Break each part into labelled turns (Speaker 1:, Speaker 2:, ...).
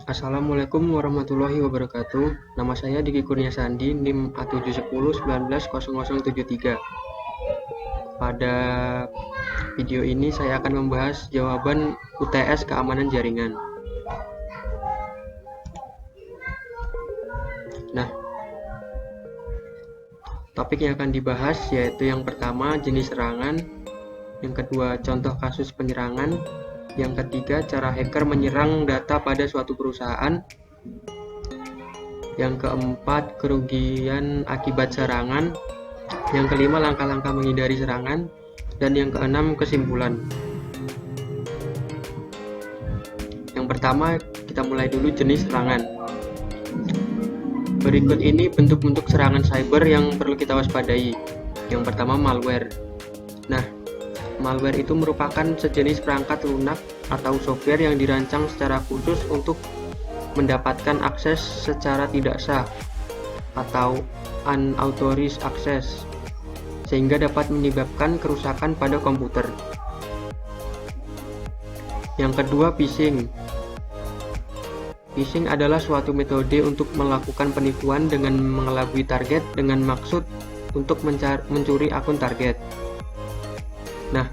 Speaker 1: Assalamualaikum warahmatullahi wabarakatuh. Nama saya Diki Kurnia Sandi, NIM A710190073. Pada video ini saya akan membahas jawaban UTS keamanan jaringan. Nah, topik yang akan dibahas yaitu yang pertama jenis serangan, yang kedua contoh kasus penyerangan, yang ketiga cara hacker menyerang data pada suatu perusahaan, yang keempat kerugian akibat serangan, yang kelima langkah-langkah menghindari serangan, dan yang keenam kesimpulan. Yang pertama kita mulai dulu jenis serangan. Berikut ini bentuk-bentuk serangan cyber yang perlu kita waspadai. Yang pertama malware. Nah, malware itu merupakan sejenis perangkat lunak atau software yang dirancang secara khusus untuk mendapatkan akses secara tidak sah atau unauthorized access, sehingga dapat menyebabkan kerusakan pada komputer. Yang kedua, phishing. Phishing adalah suatu metode untuk melakukan penipuan dengan mengelabui target dengan maksud untuk mencuri akun target. Nah,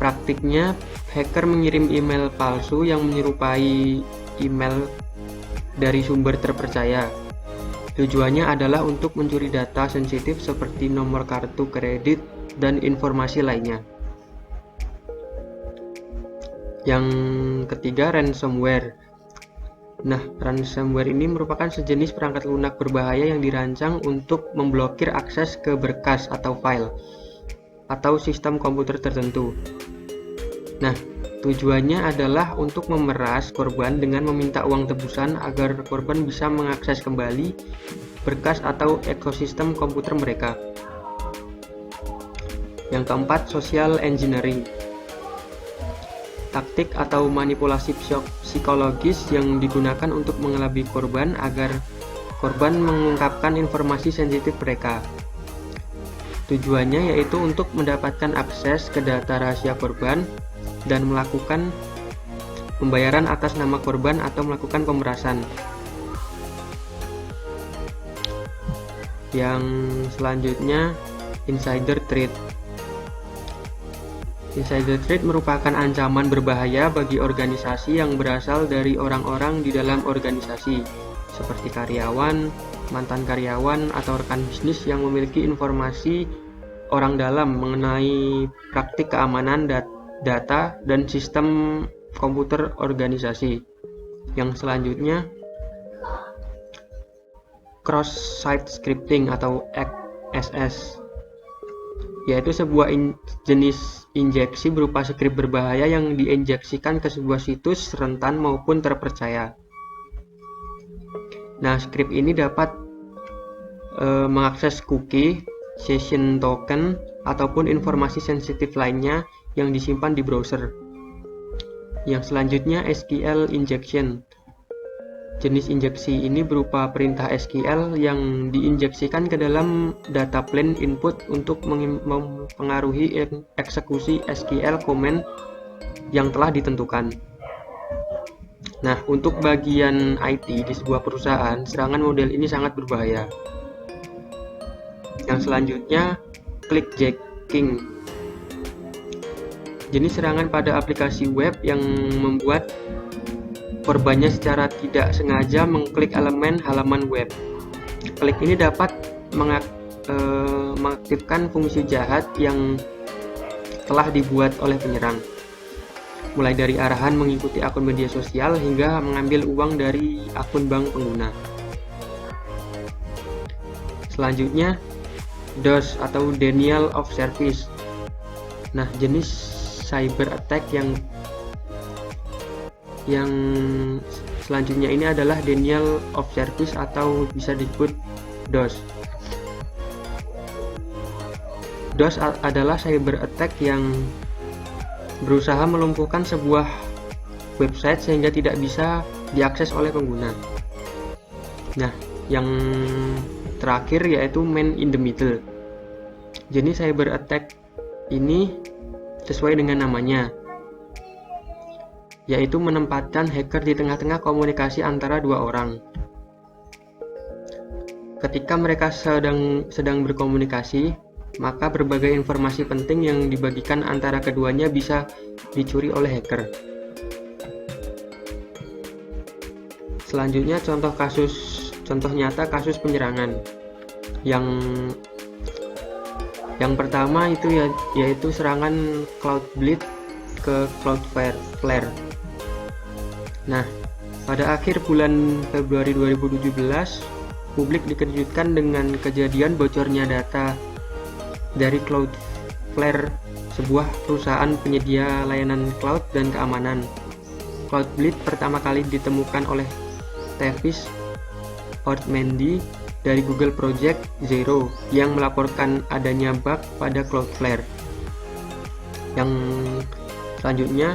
Speaker 1: praktiknya hacker mengirim email palsu yang menyerupai email dari sumber terpercaya. Tujuannya adalah untuk mencuri data sensitif seperti nomor kartu kredit dan informasi lainnya. Yang ketiga, ransomware. Nah, ransomware ini merupakan sejenis perangkat lunak berbahaya yang dirancang untuk memblokir akses ke berkas atau file atau sistem komputer tertentu. Nah, tujuannya adalah untuk memeras korban dengan meminta uang tebusan agar korban bisa mengakses kembali berkas atau ekosistem komputer mereka. Yang keempat, social engineering. Taktik atau manipulasi psikologis yang digunakan untuk mengelabui korban agar korban mengungkapkan informasi sensitif mereka. Tujuannya yaitu untuk mendapatkan akses ke data rahasia korban dan melakukan pembayaran atas nama korban atau melakukan pemerasan. Yang selanjutnya, insider threat. Insider threat merupakan ancaman berbahaya bagi organisasi yang berasal dari orang-orang di dalam organisasi, seperti karyawan, mantan karyawan, atau rekan bisnis yang memiliki informasi orang dalam mengenai praktik keamanan data dan sistem komputer organisasi. Yang selanjutnya, cross-site scripting atau XSS, yaitu sebuah jenis injeksi berupa skrip berbahaya yang diinjeksikan ke sebuah situs rentan maupun terpercaya. Nah, skrip ini dapat mengakses cookie, session token, ataupun informasi sensitif lainnya yang disimpan di browser. Yang selanjutnya, SQL injection. Jenis injeksi ini berupa perintah SQL yang diinjeksikan ke dalam data plane input untuk mempengaruhi eksekusi SQL command yang telah ditentukan. Nah, untuk bagian IT di sebuah perusahaan, serangan model ini sangat berbahaya. Yang selanjutnya, clickjacking. Jenis serangan pada aplikasi web yang membuat korbannya secara tidak sengaja mengklik elemen halaman web. Klik ini dapat mengaktifkan fungsi jahat yang telah dibuat oleh penyerang, mulai dari arahan mengikuti akun media sosial hingga mengambil uang dari akun bank pengguna. Selanjutnya, DOS atau Denial of Service. Nah, jenis cyber attack yang selanjutnya ini adalah denial of service atau bisa disebut DOS. DOS adalah cyber attack yang berusaha melumpuhkan sebuah website sehingga tidak bisa diakses oleh pengguna. Nah, yang terakhir yaitu man in the middle. Jenis cyber attack ini sesuai dengan namanya, yaitu menempatkan hacker di tengah-tengah komunikasi antara dua orang. Ketika mereka sedang berkomunikasi, maka berbagai informasi penting yang dibagikan antara keduanya bisa dicuri oleh hacker. Selanjutnya contoh nyata kasus penyerangan. Yang pertama itu yaitu serangan Cloudbleed ke Cloudflare. Nah, pada akhir bulan Februari 2017, publik dikejutkan dengan kejadian bocornya data dari Cloudflare, sebuah perusahaan penyedia layanan cloud dan keamanan. Cloudbleed pertama kali ditemukan oleh Tavis Ormandy dari Google Project Zero yang melaporkan adanya bug pada Cloudflare. Yang selanjutnya,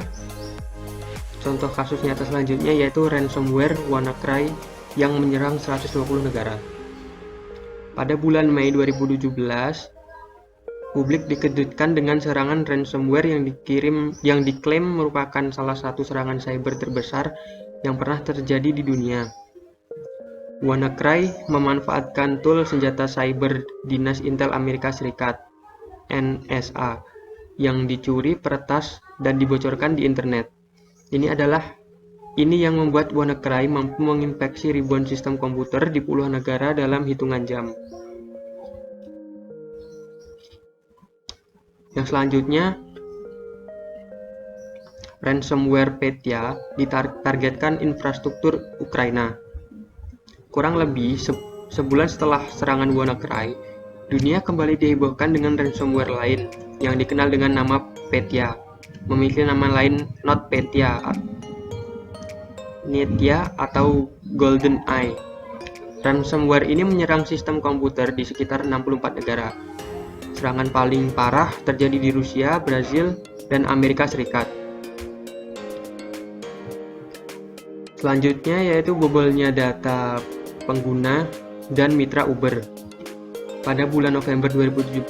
Speaker 1: contoh kasus nyata selanjutnya yaitu ransomware WannaCry yang menyerang 120 negara. Pada bulan Mei 2017, publik dikejutkan dengan serangan ransomware yang diklaim merupakan salah satu serangan cyber terbesar yang pernah terjadi di dunia. WannaCry memanfaatkan tool senjata cyber Dinas Intel Amerika Serikat (NSA) yang dicuri, peretas, dan dibocorkan di internet. Ini yang membuat WannaCry mampu menginfeksi ribuan sistem komputer di puluhan negara dalam hitungan jam. Yang selanjutnya, ransomware Petya ditargetkan infrastruktur Ukraina. Kurang lebih sebulan setelah serangan WannaCry, dunia kembali dihebohkan dengan ransomware lain yang dikenal dengan nama Petya, memiliki nama lain NotPetya atau Golden Eye. Ransomware ini menyerang sistem komputer di sekitar 64 negara. Serangan paling parah terjadi di Rusia, Brazil, dan Amerika Serikat. Selanjutnya yaitu bobolnya data pengguna dan mitra Uber. Pada bulan November 2017,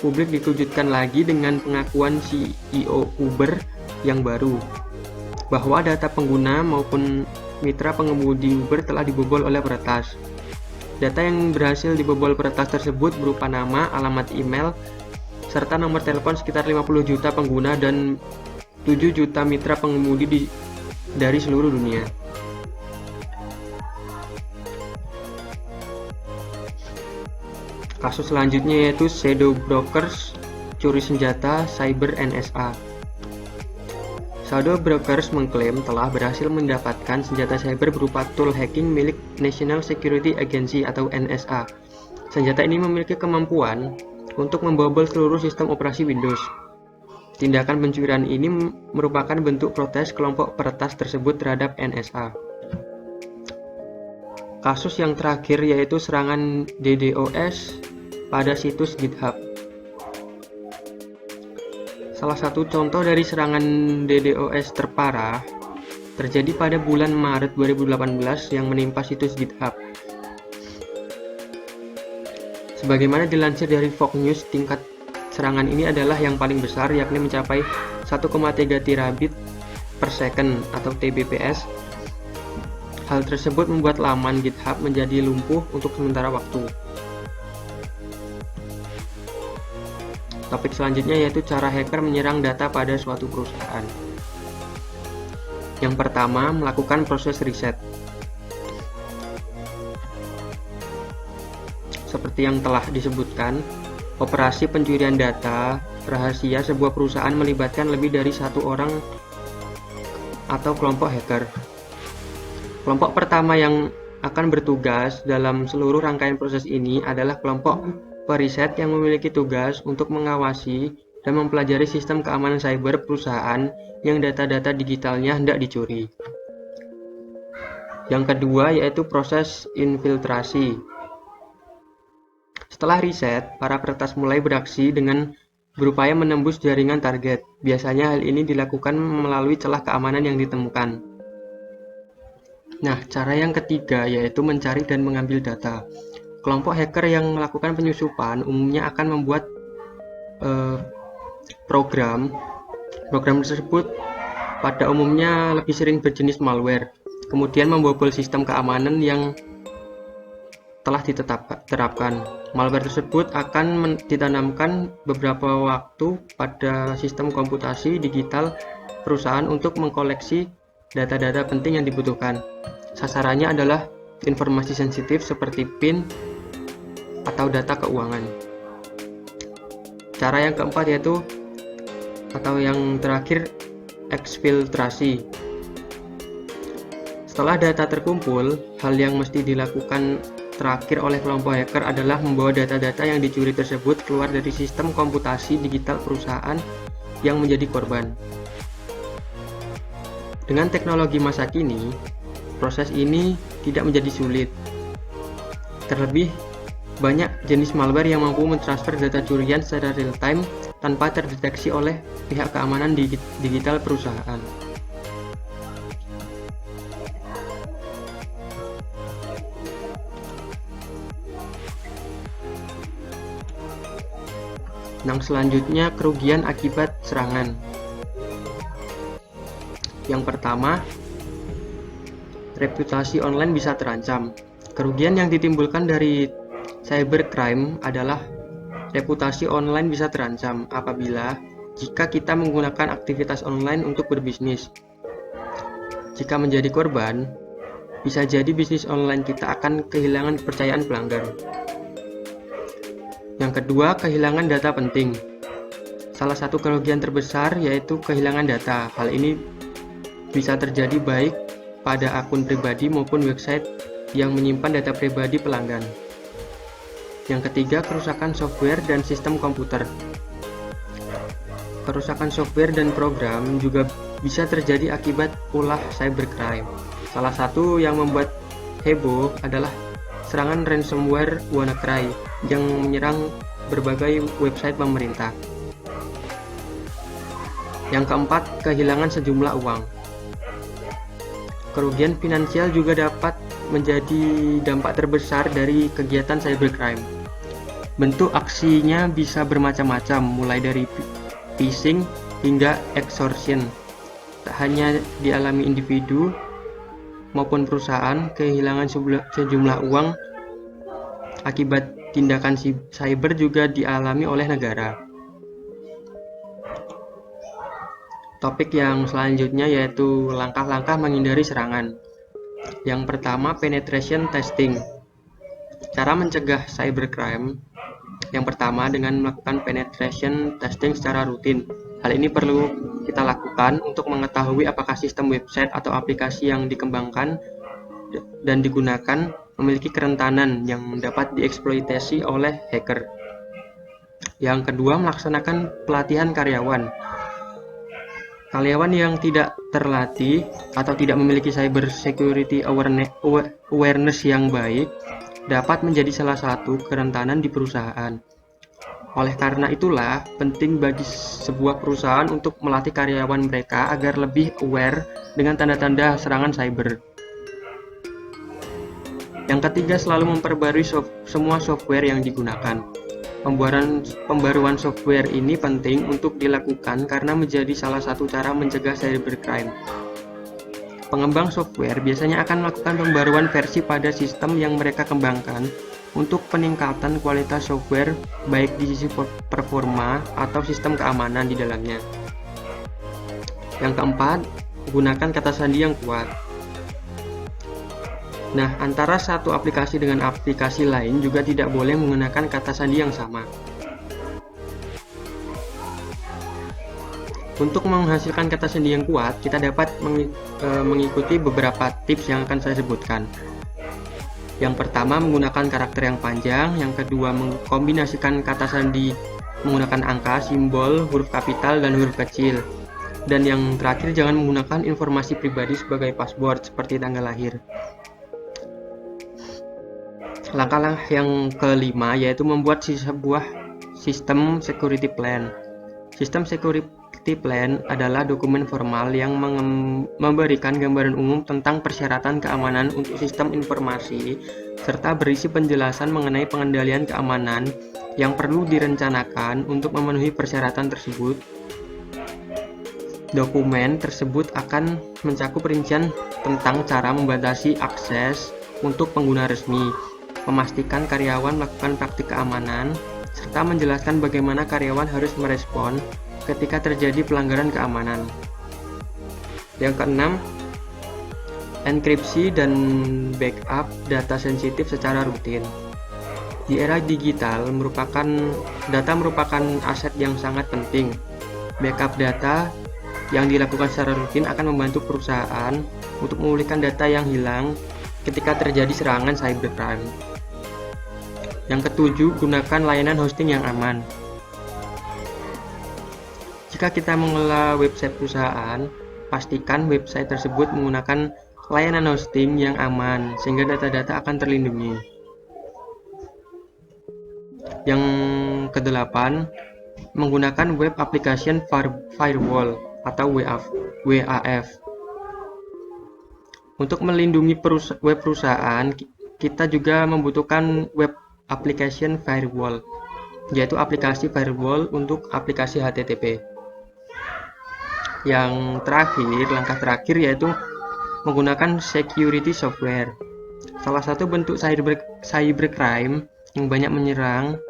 Speaker 1: publik dikejutkan lagi dengan pengakuan CEO Uber yang baru, bahwa data pengguna maupun mitra pengemudi Uber telah dibobol oleh peretas. Data yang berhasil dibobol peretas tersebut berupa nama, alamat email, serta nomor telepon sekitar 50 juta pengguna dan 7 juta mitra pengemudi dari seluruh dunia. Kasus selanjutnya yaitu Shadow Brokers, curi senjata cyber NSA. Shadow Brokers mengklaim telah berhasil mendapatkan senjata cyber berupa tool hacking milik National Security Agency atau NSA. Senjata ini memiliki kemampuan untuk membobol seluruh sistem operasi Windows. Tindakan pencurian ini merupakan bentuk protes kelompok peretas tersebut terhadap NSA. Kasus yang terakhir yaitu serangan DDoS pada situs GitHub. Salah satu contoh dari serangan DDoS terparah terjadi pada bulan Maret 2018 yang menimpa situs GitHub. Sebagaimana dilansir dari Fox News, tingkat serangan ini adalah yang paling besar, yakni mencapai 1,3 terabit per second atau TBPS. Hal tersebut membuat laman GitHub menjadi lumpuh untuk sementara waktu. Topik selanjutnya yaitu cara hacker menyerang data pada suatu perusahaan. Yang pertama, melakukan proses riset. Seperti yang telah disebutkan, operasi pencurian data rahasia sebuah perusahaan melibatkan lebih dari satu orang atau kelompok hacker. Kelompok pertama yang akan bertugas dalam seluruh rangkaian proses ini adalah kelompok periset yang memiliki tugas untuk mengawasi dan mempelajari sistem keamanan cyber perusahaan yang data-data digitalnya hendak dicuri. Yang kedua yaitu proses infiltrasi. Setelah riset, para peretas mulai beraksi dengan berupaya menembus jaringan target. Biasanya hal ini dilakukan melalui celah keamanan yang ditemukan. Nah, cara yang ketiga yaitu mencari dan mengambil data. Kelompok hacker yang melakukan penyusupan umumnya akan membuat program tersebut pada umumnya lebih sering berjenis malware, kemudian membobol sistem keamanan yang telah diterapkan. Malware tersebut akan ditanamkan beberapa waktu pada sistem komputasi digital perusahaan untuk mengkoleksi data-data penting yang dibutuhkan. Sasarannya adalah informasi sensitif seperti PIN atau data keuangan. Cara yang keempat yaitu atau yang terakhir eksfiltrasi. Setelah data terkumpul, hal yang mesti dilakukan terakhir oleh kelompok hacker adalah membawa data-data yang dicuri tersebut keluar dari sistem komputasi digital perusahaan yang menjadi korban. Dengan teknologi masa kini, proses ini tidak menjadi sulit. Terlebih, banyak jenis malware yang mampu mentransfer data curian secara real-time tanpa terdeteksi oleh pihak keamanan digital perusahaan. Yang selanjutnya, kerugian akibat serangan. Yang pertama, reputasi online bisa terancam. Kerugian yang ditimbulkan dari cybercrime adalah reputasi online bisa terancam apabila jika kita menggunakan aktivitas online untuk berbisnis. Jika menjadi korban, bisa jadi bisnis online kita akan kehilangan kepercayaan pelanggan. Yang kedua, kehilangan data penting. Salah satu kerugian terbesar yaitu kehilangan data. Hal ini bisa terjadi baik pada akun pribadi maupun website yang menyimpan data pribadi pelanggan. Yang ketiga, kerusakan software dan sistem komputer. Kerusakan software dan program juga bisa terjadi akibat ulah cybercrime. Salah satu yang membuat heboh adalah serangan ransomware WannaCry yang menyerang berbagai website pemerintah. Yang keempat, kehilangan sejumlah uang. Kerugian finansial juga dapat menjadi dampak terbesar dari kegiatan cybercrime. Bentuk aksinya bisa bermacam-macam, mulai dari phishing hingga extortion. Tak hanya dialami individu maupun perusahaan, kehilangan sejumlah uang akibat tindakan cyber juga dialami oleh negara. Topik yang selanjutnya yaitu langkah-langkah menghindari serangan. Yang pertama, penetration testing. Cara mencegah cybercrime. Yang pertama, dengan melakukan penetration testing secara rutin. Hal ini perlu kita lakukan untuk mengetahui apakah sistem website atau aplikasi yang dikembangkan dan digunakan memiliki kerentanan yang dapat dieksploitasi oleh hacker. Yang kedua, melaksanakan pelatihan karyawan. Karyawan yang tidak terlatih atau tidak memiliki cyber security awareness yang baik dapat menjadi salah satu kerentanan di perusahaan. Oleh karena itulah, penting bagi sebuah perusahaan untuk melatih karyawan mereka agar lebih aware dengan tanda-tanda serangan cyber. Yang ketiga, selalu memperbarui semua software yang digunakan. Pembaruan software ini penting untuk dilakukan karena menjadi salah satu cara mencegah cybercrime. Pengembang software biasanya akan melakukan pembaruan versi pada sistem yang mereka kembangkan untuk peningkatan kualitas software baik di sisi performa atau sistem keamanan di dalamnya. Yang keempat, gunakan kata sandi yang kuat. Nah, antara satu aplikasi dengan aplikasi lain juga tidak boleh menggunakan kata sandi yang sama. Untuk menghasilkan kata sandi yang kuat, kita dapat mengikuti beberapa tips yang akan saya sebutkan. Yang pertama, menggunakan karakter yang panjang. Yang kedua, mengkombinasikan kata sandi menggunakan angka, simbol, huruf kapital, dan huruf kecil. Dan yang terakhir, jangan menggunakan informasi pribadi sebagai password seperti tanggal lahir. Langkah yang kelima yaitu membuat sebuah sistem security plan. Sistem security plan adalah dokumen formal yang memberikan gambaran umum tentang persyaratan keamanan untuk sistem informasi serta berisi penjelasan mengenai pengendalian keamanan yang perlu direncanakan untuk memenuhi persyaratan tersebut. Dokumen tersebut akan mencakup rincian tentang cara membatasi akses untuk pengguna resmi, memastikan karyawan melakukan praktik keamanan, serta menjelaskan bagaimana karyawan harus merespon ketika terjadi pelanggaran keamanan. Yang keenam, enkripsi dan backup data sensitif secara rutin. Di era digital, data merupakan aset yang sangat penting. Backup data yang dilakukan secara rutin akan membantu perusahaan untuk memulihkan data yang hilang ketika terjadi serangan cybercrime. Yang ketujuh, gunakan layanan hosting yang aman. Jika kita mengelola website perusahaan, pastikan website tersebut menggunakan layanan hosting yang aman sehingga data-data akan terlindungi. Yang kedelapan, menggunakan Web Application Firewall atau WAF. Untuk melindungi web perusahaan, kita juga membutuhkan Web Application Firewall, yaitu aplikasi firewall untuk aplikasi HTTP. Yang terakhir, langkah terakhir yaitu menggunakan security software. Salah satu bentuk cybercrime yang banyak menyerang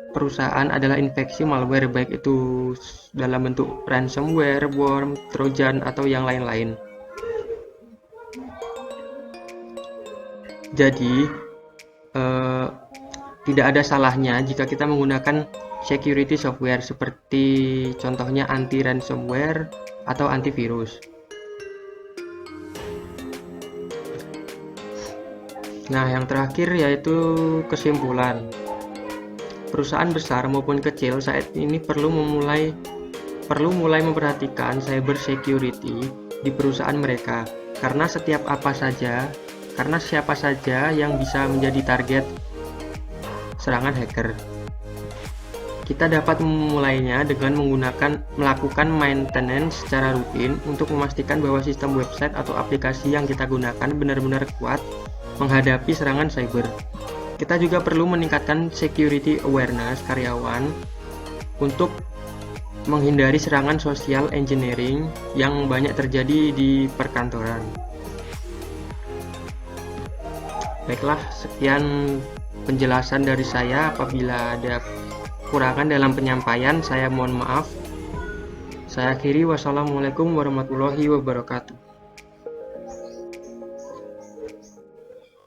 Speaker 1: perusahaan adalah infeksi malware, baik itu dalam bentuk ransomware, worm, trojan, atau yang lain-lain. Jadi, tidak ada salahnya jika kita menggunakan security software seperti contohnya anti ransomware atau antivirus. Nah, yang terakhir yaitu kesimpulan. Perusahaan besar maupun kecil saat ini perlu mulai memperhatikan cyber security di perusahaan mereka, karena siapa saja yang bisa menjadi target serangan hacker. Kita dapat memulainya dengan melakukan maintenance secara rutin untuk memastikan bahwa sistem website atau aplikasi yang kita gunakan benar-benar kuat menghadapi serangan cyber. Kita juga perlu meningkatkan security awareness karyawan untuk menghindari serangan social engineering yang banyak terjadi di perkantoran. Baiklah, sekian penjelasan dari saya. Apabila ada kekurangan dalam penyampaian, saya mohon maaf. Saya akhiri. Wassalamualaikum warahmatullahi wabarakatuh.